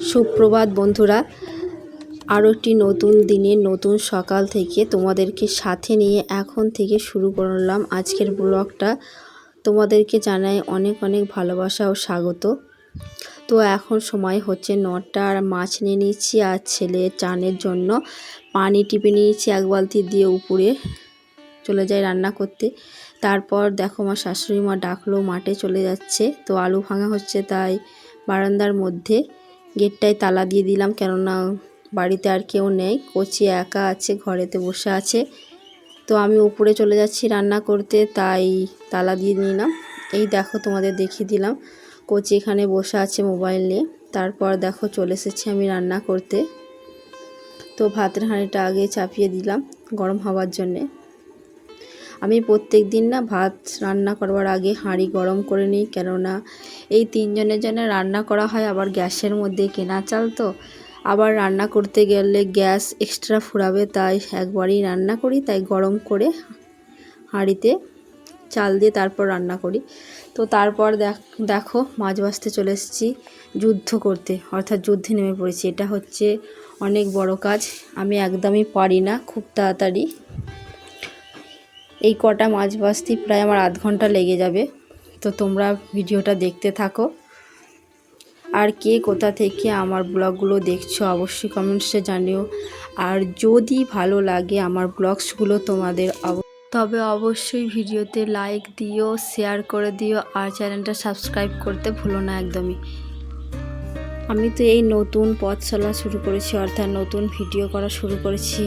সুপ্রভাত বন্ধুরা, আরও একটি নতুন দিনে নতুন সকাল থেকে তোমাদেরকে সাথে নিয়ে এখন থেকে শুরু করলাম আজকের ব্লগটা। তোমাদেরকে জানাই অনেক অনেক ভালোবাসা ও স্বাগত। তো এখন সময় হচ্ছে 9টা, আর মাছ নিয়ে নিচ্ছি আর ছেলে চানের জন্য পানি টিপে নিয়েছি এক বালতি দিয়ে, উপরে চলে যায় রান্না করতে। তারপর দেখো আমার শাশুড়ি মা ডাকলো, মাঠে চলে যাচ্ছে। তো আলু ভাঙা হচ্ছে, তাই বারান্দার মধ্যে গেটটায় তালা দিয়ে দিলাম, কেননা বাড়িতে আর কেউ নেই, কচি একা আছে, ঘরেতে বসে আছে। তো আমি উপরে চলে যাচ্ছি রান্না করতে, তাই তালা দিয়ে নিলাম। এই দেখো তোমাদের দেখিয়ে দিলাম, কচি এখানে বসে আছে মোবাইল নিয়ে। তারপর দেখো চলে এসেছি আমি রান্না করতে। তো ভাতের হাঁড়িটা আগে চাপিয়ে দিলাম গরম হওয়ার জন্যে। আমি প্রত্যেক দিন না ভাত রান্না করবার আগে হাঁড়ি গরম করে নিই, কেননা এই 3 জনের জন্য রান্না করা হয়, আবার গ্যাসের মধ্যে কেনা চাল, তো আবার রান্না করতে গেলে গ্যাস এক্সট্রা ফুরাবে, তাই একবারই রান্না করি। তাই গরম করে হাঁড়িতে চাল দিয়ে তারপর রান্না করি। তো তারপর দেখো মাছ ভাজতে চলে এসেছি যুদ্ধ করতে, অর্থাৎ যুদ্ধে নেমে পড়েছি। এটা হচ্ছে অনেক বড় কাজ, আমি একদমই পারি না খুব তাড়াতাড়ি। এই কটা মাছ ভাজতে প্রায় আমার আধ ঘন্টা লেগে যাবে। তো তোমরা ভিডিওটা দেখতে থাকো। আর কে কোথা থেকে আমার ব্লগগুলো দেখছো অবশ্যই কমেন্টসে জানিও। আর যদি ভালো লাগে আমার ব্লগসগুলো তোমাদের, তবে অবশ্যই ভিডিওতে লাইক দিও, শেয়ার করে দিও, আর চ্যানেলটা সাবস্ক্রাইব করতে ভুলো না একদমই। আমি তো এই নতুন পথ চলা শুরু করেছি, অর্থাৎ নতুন ভিডিও করা শুরু করেছি।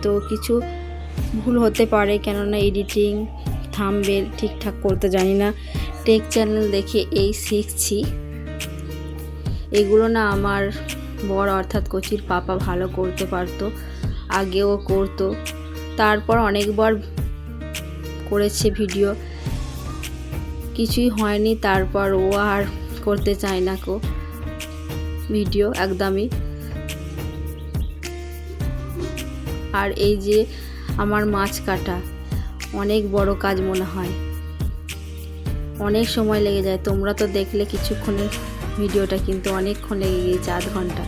তো কিছু ভুল হতে পারে, কেননা এডিটিং থাম্বনেল ঠিকঠাক করতে জানি না। টেক চ্যানেল দেখে এই শিখছি। এগুলো না আমার বর অর্থাৎ কচির পাপা ভালো করতে পারতো, আগেও করতো। তারপর অনেকবার করেছে ভিডিও, কিছুই হয়নি। তারপর ও আর করতে চায় না ভিডিও একদমই। আর এই যে আমার মাছ কাটা অনেক বড় কাজ মনে হয়, অনেক সময় লেগে যায়। তোমরা তো দেখলে কিছুক্ষণের ভিডিওটা, কিন্তু অনেকক্ষণ লেগে গিয়েছে, আধ ঘন্টা।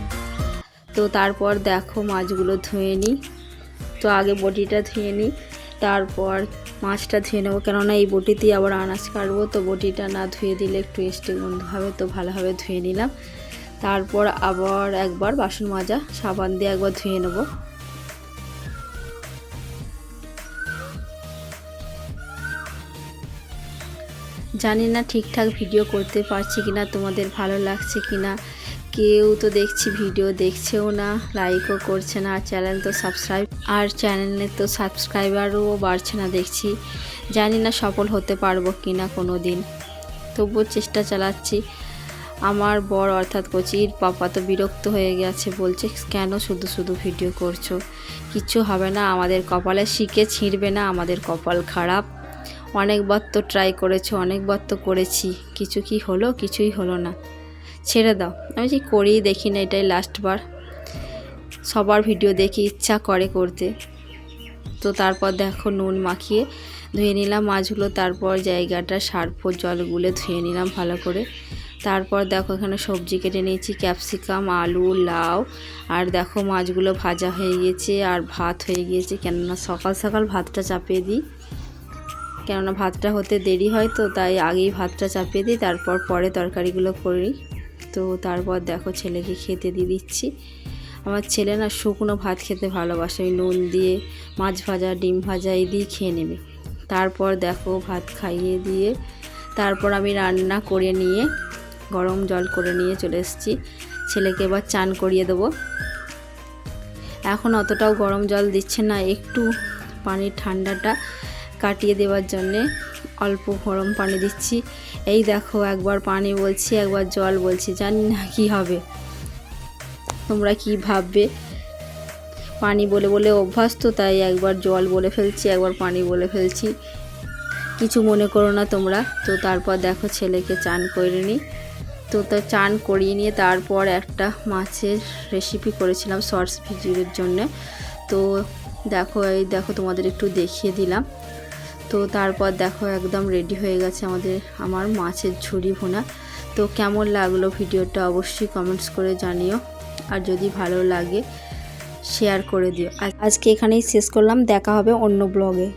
তো তারপর দেখো মাছগুলো ধুয়ে নিই। তো আগে বটিটা ধুয়ে নিই, তারপর মাছটা ধুয়ে নেবো, কেননা এই বটিতেই আবার আনাজ কাটবো। তো বটিটা না ধুয়ে দিলে একটু এস্টে গন্ধ হবে, তো ভালোভাবে ধুয়ে নিলাম। তারপর আবার একবার বাসন মাজা সাবান দিয়ে একবার ধুয়ে নেবো। জানি না ঠিকঠাক ভিডিও করতে পারছি কিনা, তোমাদের ভালো লাগছে কিনা। কেউ তো দেখছি ভিডিও দেখছেও না, লাইকও করছে না, আর চ্যানেলে তো সাবস্ক্রাইবারও বাড়ছে না দেখছি। জানি না সফল হতে পারবো কিনা কোনো দিন, তবুও চেষ্টা চালাচ্ছি। আমার বর অর্থাৎ কচির পাপা তো বিরক্ত হয়ে গেছে, বলছে কেন শুধু শুধু ভিডিও করছো, কিচ্ছু হবে না, আমাদের কপালে শিখে ছিঁড়বে না, আমাদের কপাল খারাপ। অনেকবার তো ট্রাই করেছো, অনেকবার তো করেছি, কিছু কি হলো? কিছুই হলো না, ছেড়ে দাও। আমি যে করেই দেখি না, এটাই লাস্টবার। সবার ভিডিও দেখি ইচ্ছা করে করতে। তো তারপর দেখো নুন মাখিয়ে ধুয়ে নিলাম মাছগুলো, তারপর জায়গাটা সার্ফ জল গুলে ধুয়ে নিলাম ভালো করে। তারপর দেখো এখানে সবজি কেটে নিয়েছি, ক্যাপসিকাম, আলু, লাউ। আর দেখো মাছগুলো ভাজা হয়ে গিয়েছে, আর ভাত হয়ে গিয়েছে, কেননা সকাল সকাল ভাতটা চাপিয়ে দিই, কেননা ভাতটা হতে দেরি হয়, তো তাই আগেই ভাতটা চাপিয়ে দিই, তারপর পরে তরকারিগুলো করি। তো তারপর দেখো ছেলেকে খেতে দিয়ে দিচ্ছি। আমার ছেলে না শুকনো ভাত খেতে ভালোবাসে, ওই নুন দিয়ে মাছ ভাজা, ডিম ভাজা এই দিয়ে খেয়ে নেবে। তারপর দেখো ভাত খাইয়ে দিয়ে তারপর আমি রান্না করে নিয়ে গরম জল করে নিয়ে চলে এসেছি। ছেলেকে এবার চান করিয়ে দেবো। এখন অতটাও গরম জল দিচ্ছে না, একটু পানির ঠান্ডাটা কাটিয়ে দেওয়ার জন্যে অল্প গরম পানি দিচ্ছি। এই দেখো একবার পানি বলছি, একবার জল বলছি, জানি না কি হবে, তোমরা কি ভাববে। পানি বলে বলে অভ্যাস, তো তাই একবার জল বলে ফেলছি, একবার পানি বলে ফেলছি, কিছু মনে করো না তোমরা। তো তারপর দেখো ছেলেকে চান করে নিই। তো চান করিয়ে নিয়ে তারপর একটা মাছের রেসিপি করেছিলাম শর্টস ভিডিওর জন্যে। তো দেখো তোমাদের একটু দেখিয়ে দিলাম। তো তারপর দেখো একদম রেডি হয়ে গেছে আমার মাছের ঝুরি ভুনা। তো কেমন লাগলো ভিডিওটা অবশ্যই কমেন্টস করে জানিও, আর যদি ভালো লাগে শেয়ার করে দিও। আজকে এখানেই শেষ করলাম, দেখা হবে অন্য ব্লগে।